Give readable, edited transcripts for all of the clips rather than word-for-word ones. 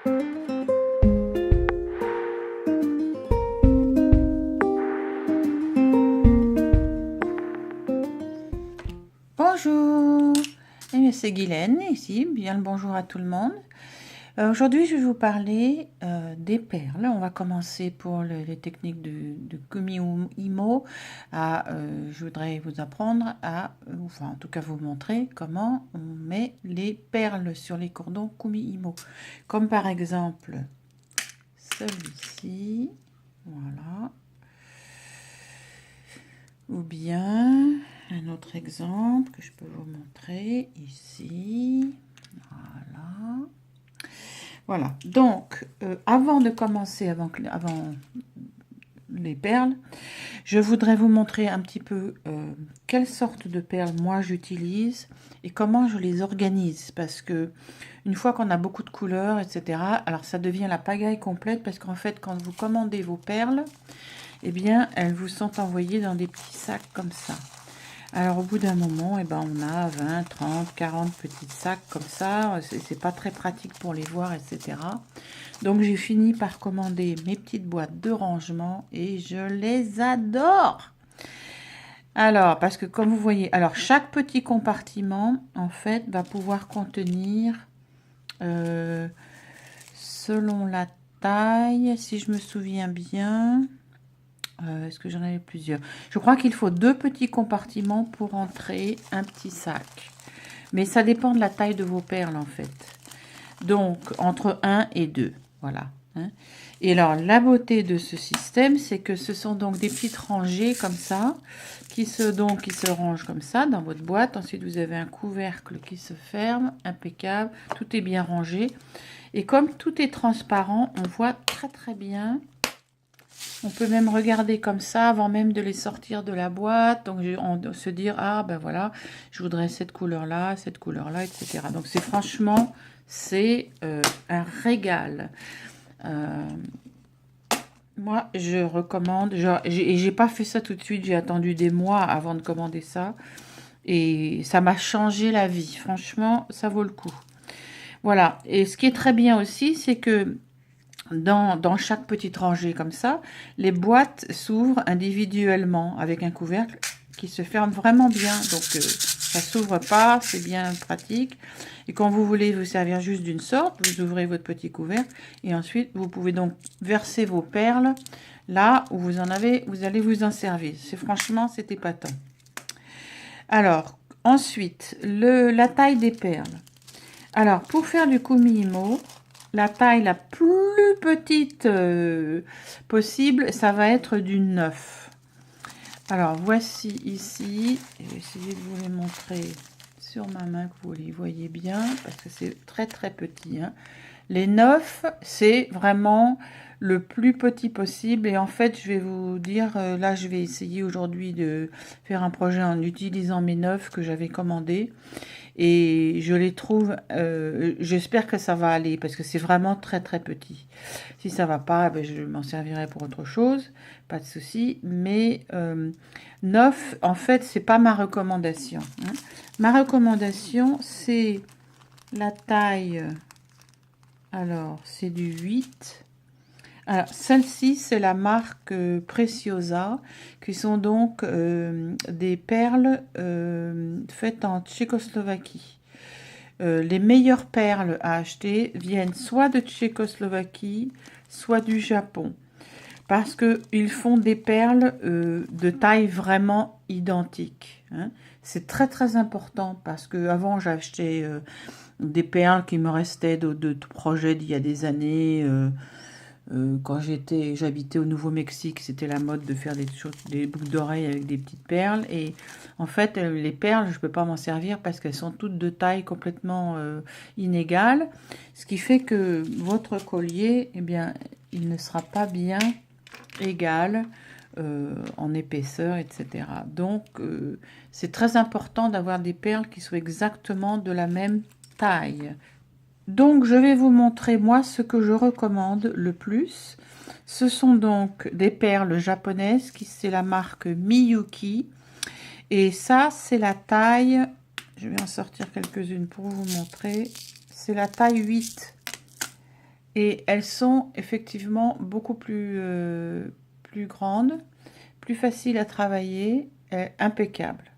Bonjour, c'est Guylaine ici, bien le bonjour à tout le monde. Aujourd'hui je vais vous parler des perles. On va commencer pour les techniques de Kumi Imo. Je voudrais vous apprendre enfin en tout cas vous montrer comment on met les perles sur les cordons Kumi Imo. Comme par exemple celui-ci, voilà. Ou bien un autre exemple que je peux vous montrer ici. Voilà. Donc, avant de commencer, avant les perles, je voudrais vous montrer un petit peu quelle sorte de perles moi j'utilise et comment je les organise. Parce que une fois qu'on a beaucoup de couleurs, etc., alors ça devient la pagaille complète parce qu'en fait, quand vous commandez vos perles, eh bien, elles vous sont envoyées dans des petits sacs comme ça. Alors, au bout d'un moment, eh ben, on a 20, 30, 40 petits sacs comme ça. C'est pas très pratique pour les voir, etc. Donc, j'ai fini par commander mes petites boîtes de rangement et je les adore. Alors, parce que comme vous voyez, alors chaque petit compartiment, en fait, va pouvoir contenir, selon la taille, si je me souviens bien... Est-ce que j'en avais plusieurs? Je crois qu'il faut 2 petits compartiments pour entrer un petit sac. Mais ça dépend de la taille de vos perles en fait. Donc entre 1 et 2. Voilà. Hein. Et alors la beauté de ce système, c'est que ce sont donc des petites rangées comme ça, qui se rangent comme ça dans votre boîte. Ensuite vous avez un couvercle qui se ferme, impeccable. Tout est bien rangé. Et comme tout est transparent, on voit très très bien. On peut même regarder comme ça avant même de les sortir de la boîte. Donc, on se dire, ah ben voilà, je voudrais cette couleur-là, etc. Donc, franchement, c'est un régal. Moi, je recommande. Et j'ai pas fait ça tout de suite. J'ai attendu des mois avant de commander ça. Et ça m'a changé la vie. Franchement, ça vaut le coup. Voilà. Et ce qui est très bien aussi, c'est que dans chaque petite rangée comme ça, les boîtes s'ouvrent individuellement avec un couvercle qui se ferme vraiment bien. Donc, ça s'ouvre pas, c'est bien pratique. Et quand vous voulez vous servir juste d'une sorte, vous ouvrez votre petit couvercle et ensuite, vous pouvez donc verser vos perles là où vous en avez, vous allez vous en servir. Franchement, c'est épatant. Alors, ensuite, la taille des perles. Alors, pour faire du Kumi Imo, la taille la plus petite possible, ça va être du 9. Alors, voici ici. Je vais essayer de vous les montrer sur ma main, que vous les voyez bien, parce que c'est très très petit. Hein. Les 9, c'est vraiment le plus petit possible. Et en fait, je vais vous dire, là, je vais essayer aujourd'hui de faire un projet en utilisant mes 9 que j'avais commandés. Et je les trouve, j'espère que ça va aller parce que c'est vraiment très très petit. Si ça va pas, ben, je m'en servirai pour autre chose, pas de souci. Mais 9, en fait, c'est pas ma recommandation. Hein. Ma recommandation, c'est la taille, alors c'est du 8. Alors, celle-ci, c'est la marque Preciosa, qui sont donc des perles faites en Tchécoslovaquie. Les meilleures perles à acheter viennent soit de Tchécoslovaquie, soit du Japon. Parce qu'ils font des perles de taille vraiment identique. Hein. C'est très très important parce qu'avant j'achetais des perles qui me restaient de projets d'il y a des années. Quand j'habitais au Nouveau-Mexique, c'était la mode de faire des boucles d'oreilles avec des petites perles. Et en fait, les perles, je ne peux pas m'en servir parce qu'elles sont toutes de taille complètement inégale. Ce qui fait que votre collier, eh bien, il ne sera pas bien égal en épaisseur, etc. Donc, c'est très important d'avoir des perles qui soient exactement de la même taille. Donc, je vais vous montrer, moi, ce que je recommande le plus. Ce sont donc des perles japonaises, c'est la marque Miyuki. Et ça, c'est la taille, je vais en sortir quelques-unes pour vous montrer. C'est la taille 8. Et elles sont effectivement beaucoup plus grandes, plus faciles à travailler, impeccables.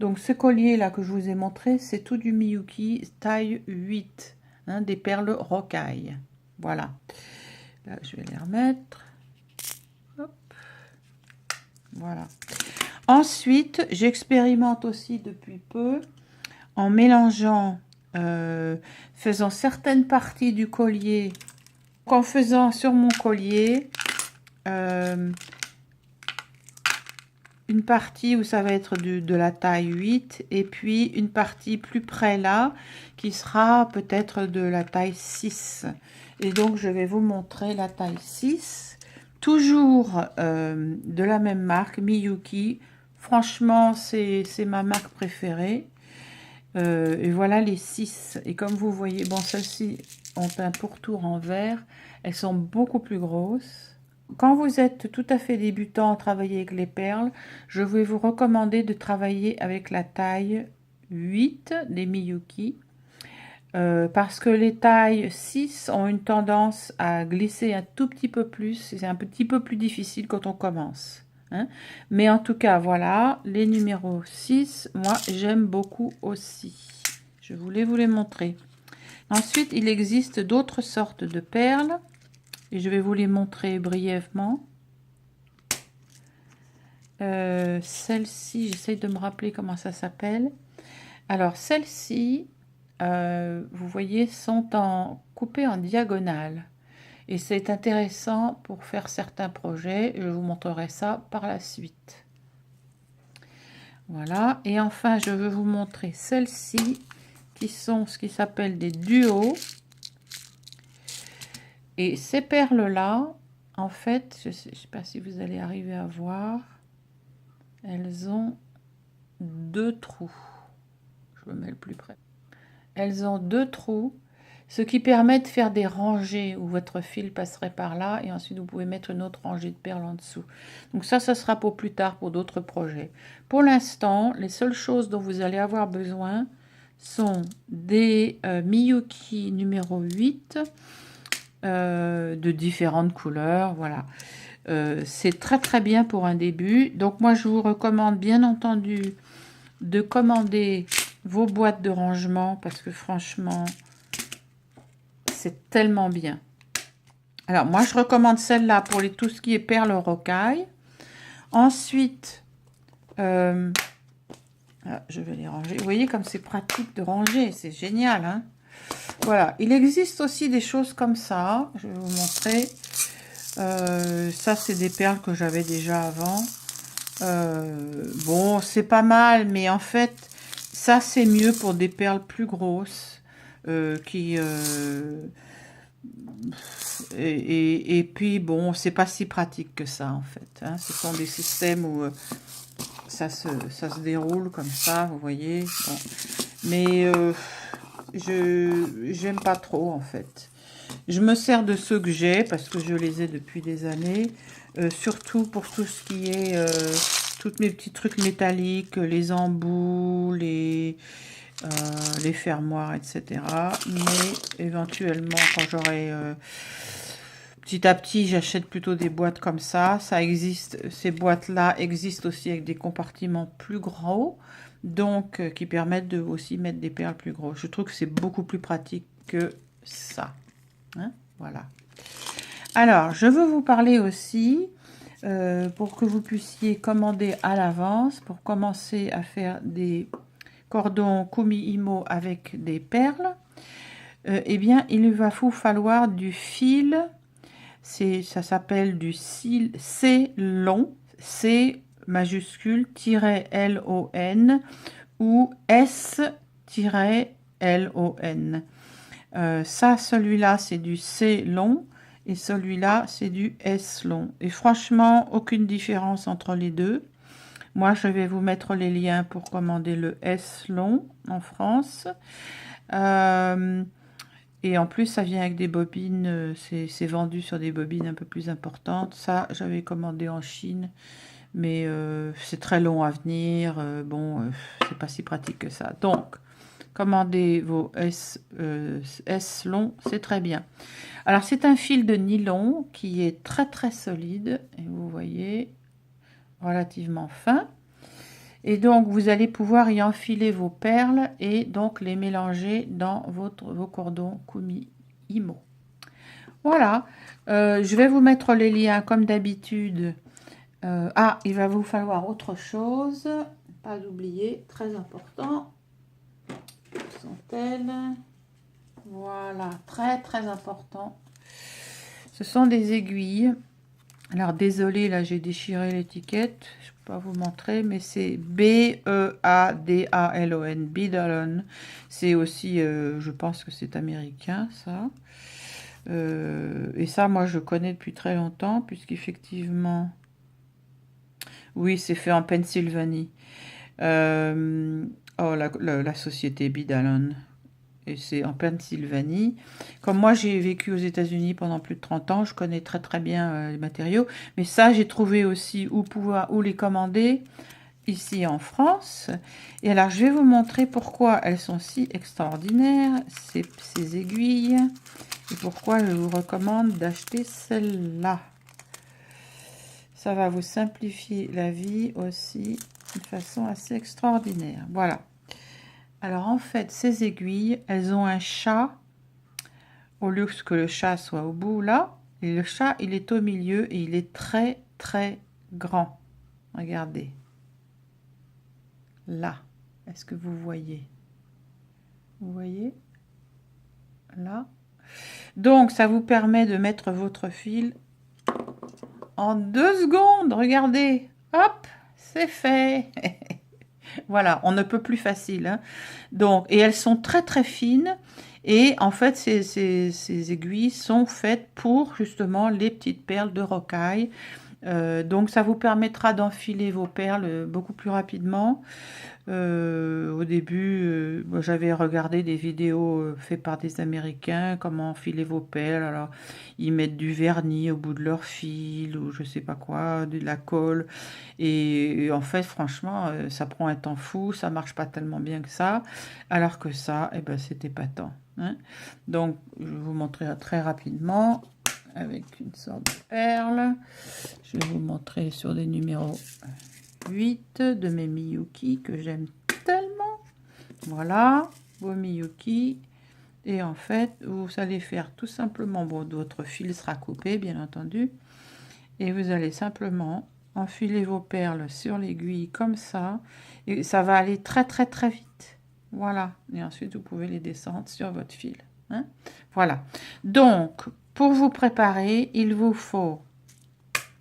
Donc ce collier là que je vous ai montré, c'est tout du Miyuki taille 8, hein, des perles rocaille. Voilà. Là, je vais les remettre. Hop. Voilà. Ensuite, j'expérimente aussi depuis peu en mélangeant, faisant certaines parties du collier, en faisant sur mon collier une partie où ça va être de la taille 8 et puis une partie plus près là qui sera peut-être de la taille 6. Et donc je vais vous montrer la taille 6, toujours de la même marque, Miyuki. Franchement, c'est ma marque préférée. Et voilà les 6. Et comme vous voyez, bon, celles-ci ont un pourtour en vert. Elles sont beaucoup plus grosses. Quand vous êtes tout à fait débutant à travailler avec les perles, je vais vous recommander de travailler avec la taille 8 des Miyuki. Parce que les tailles 6 ont une tendance à glisser un tout petit peu plus. C'est un petit peu plus difficile quand on commence. Hein. Mais en tout cas, voilà, les numéros 6, moi, j'aime beaucoup aussi. Je voulais vous les montrer. Ensuite, il existe d'autres sortes de perles. Et je vais vous les montrer brièvement. Celle-ci, j'essaye de me rappeler comment ça s'appelle. Alors, celle-ci, vous voyez, sont coupées en diagonale. Et c'est intéressant pour faire certains projets. Je vous montrerai ça par la suite. Voilà. Et enfin, je vais vous montrer celles-ci, qui sont ce qui s'appelle des duos. Et ces perles-là, en fait, je ne sais pas si vous allez arriver à voir, elles ont 2 trous. Je me mets le plus près. Elles ont 2 trous, ce qui permet de faire des rangées où votre fil passerait par là et ensuite vous pouvez mettre une autre rangée de perles en dessous. Donc ça sera pour plus tard, pour d'autres projets. Pour l'instant, les seules choses dont vous allez avoir besoin sont des Miyuki numéro 8, de différentes couleurs, voilà. C'est très très bien pour un début. Donc moi je vous recommande bien entendu de commander vos boîtes de rangement parce que franchement c'est tellement bien. Alors moi je recommande celle-là pour tout ce qui est perles rocaille. Ensuite je vais les ranger. Vous voyez comme c'est pratique de ranger, c'est génial, hein. Voilà, il existe aussi des choses comme ça. Je vais vous montrer. Ça, c'est des perles que j'avais déjà avant. Bon, c'est pas mal, mais en fait, ça, c'est mieux pour des perles plus grosses. Et puis, bon, c'est pas si pratique que ça, en fait. Hein. Ce sont des systèmes où ça se déroule comme ça, vous voyez. Bon. Mais j'aime pas trop en fait. Je me sers de ceux que j'ai parce que je les ai depuis des années, surtout pour tout ce qui est tous mes petits trucs métalliques, les embouts, les fermoirs, etc. Mais éventuellement, quand j'aurai petit à petit, j'achète plutôt des boîtes comme ça. Ça existe, ces boîtes-là existent aussi avec des compartiments plus gros, donc qui permettent de aussi mettre des perles plus grosses. Je trouve que c'est beaucoup plus pratique que ça. Hein, voilà. Alors, je veux vous parler aussi, pour que vous puissiez commander à l'avance, pour commencer à faire des cordons Kumi-Imo avec des perles. Eh bien, il va vous falloir du fil. Ça s'appelle du C-long, C majuscule, -L-O-N ou S-L-O-N. Ça, celui-là, c'est du C-long et celui-là, c'est du S-long. Et franchement, aucune différence entre les deux. Moi, je vais vous mettre les liens pour commander le S-long en France. Et en plus, ça vient avec des bobines, c'est vendu sur des bobines un peu plus importantes. Ça, j'avais commandé en Chine, mais c'est très long à venir. Bon, c'est pas si pratique que ça. Donc, commandez vos S long, c'est très bien. Alors, c'est un fil de nylon qui est très très solide. Et vous voyez, relativement fin. Et donc, vous allez pouvoir y enfiler vos perles et donc les mélanger dans vos cordons Kumi Imo. Voilà. Je vais vous mettre les liens comme d'habitude. Ah, il va vous falloir autre chose. Pas d'oublier, très important. Où sont-elles? Voilà, très très important. Ce sont des aiguilles. Alors, désolé, là, j'ai déchiré l'étiquette. Je ne peux pas vous montrer, mais c'est B-E-A-D-A-L-O-N, Bidalon. C'est aussi, je pense que c'est américain, ça. Et ça, moi, je connais depuis très longtemps, puisqu'effectivement, oui, c'est fait en Pennsylvanie. Oh, la société Bidalon. Et c'est en Pennsylvanie. Comme moi, j'ai vécu aux États-Unis pendant plus de 30 ans, je connais très très bien les matériaux. Mais ça, j'ai trouvé aussi où les commander ici en France. Et alors, je vais vous montrer pourquoi elles sont si extraordinaires, ces aiguilles, et pourquoi je vous recommande d'acheter celle-là. Ça va vous simplifier la vie aussi de façon assez extraordinaire. Voilà. Alors, en fait, ces aiguilles, elles ont un chat, au lieu que le chat soit au bout, là. Et le chat, il est au milieu et il est très, très grand. Regardez. Là. Est-ce que vous voyez? Vous voyez? Là. Donc, ça vous permet de mettre votre fil en 2 secondes. Regardez. Hop, c'est fait. Voilà, on ne peut plus facile. Hein. Donc, et elles sont très très fines. Et en fait, ces aiguilles sont faites pour justement les petites perles de rocaille. Donc, ça vous permettra d'enfiler vos perles beaucoup plus rapidement. Au début, j'avais regardé des vidéos faites par des Américains, comment enfiler vos perles. Alors, ils mettent du vernis au bout de leur fil, ou je sais pas quoi, de la colle. Et en fait, franchement, ça prend un temps fou, ça marche pas tellement bien que ça. Alors que ça, eh ben, c'était pas tant. Hein. Donc, je vais vous montrer très rapidement avec une sorte de perle. Je vais vous montrer sur des numéros 8 de mes Miyuki que j'aime tellement. Voilà, vos Miyuki. Et en fait, vous allez faire tout simplement, bon, votre fil sera coupé, bien entendu. Et vous allez simplement enfiler vos perles sur l'aiguille comme ça. Et ça va aller très, très, très vite. Voilà. Et ensuite, vous pouvez les descendre sur votre fil. Hein. Voilà. Donc, pour vous préparer, il vous faut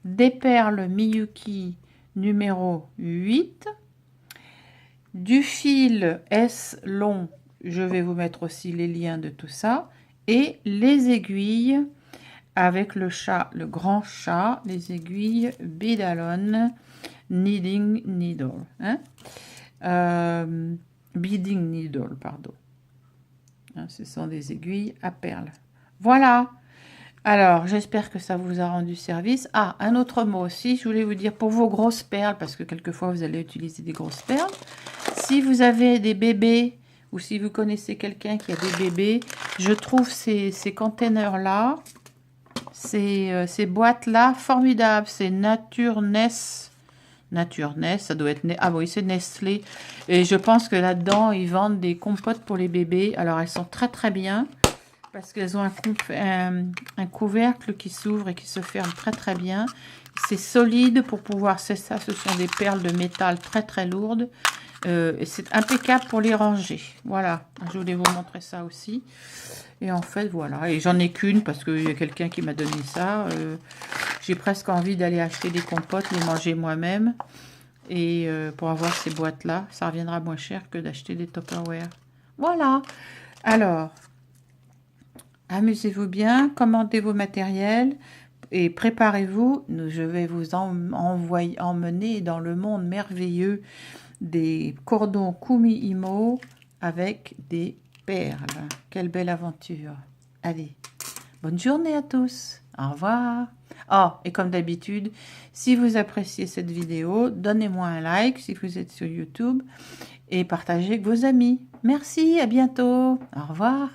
des perles Miyuki numéro 8, du fil S long, je vais vous mettre aussi les liens de tout ça, et les aiguilles avec le chat, le grand chat, les aiguilles Bidalon Kneading Needle. Hein? Beading Needle, pardon. Hein, ce sont des aiguilles à perles. Voilà. Alors, j'espère que ça vous a rendu service. Ah, un autre mot aussi, je voulais vous dire, pour vos grosses perles, parce que quelquefois vous allez utiliser des grosses perles, si vous avez des bébés, ou si vous connaissez quelqu'un qui a des bébés, je trouve ces containers-là, ces boîtes-là, formidables. C'est Naturness, ça doit être... Ah oui, c'est Nestlé. Et je pense que là-dedans, ils vendent des compotes pour les bébés. Alors, elles sont très très bien. Parce qu'elles ont un couvercle qui s'ouvre et qui se ferme très très bien. C'est solide pour pouvoir... C'est ça, ce sont des perles de métal très très lourdes. C'est impeccable pour les ranger. Voilà, je voulais vous montrer ça aussi. Et en fait, voilà. Et j'en ai qu'une parce qu'il y a quelqu'un qui m'a donné ça. J'ai presque envie d'aller acheter des compotes, les manger moi-même. Et pour avoir ces boîtes-là, ça reviendra moins cher que d'acheter des Tupperware. Voilà. Alors... amusez-vous bien, commandez vos matériels et préparez-vous. Je vais vous emmener dans le monde merveilleux des cordons Kumi Imo avec des perles. Quelle belle aventure. Allez, bonne journée à tous. Au revoir. Oh, et comme d'habitude, si vous appréciez cette vidéo, donnez-moi un like si vous êtes sur YouTube et partagez avec vos amis. Merci, à bientôt. Au revoir.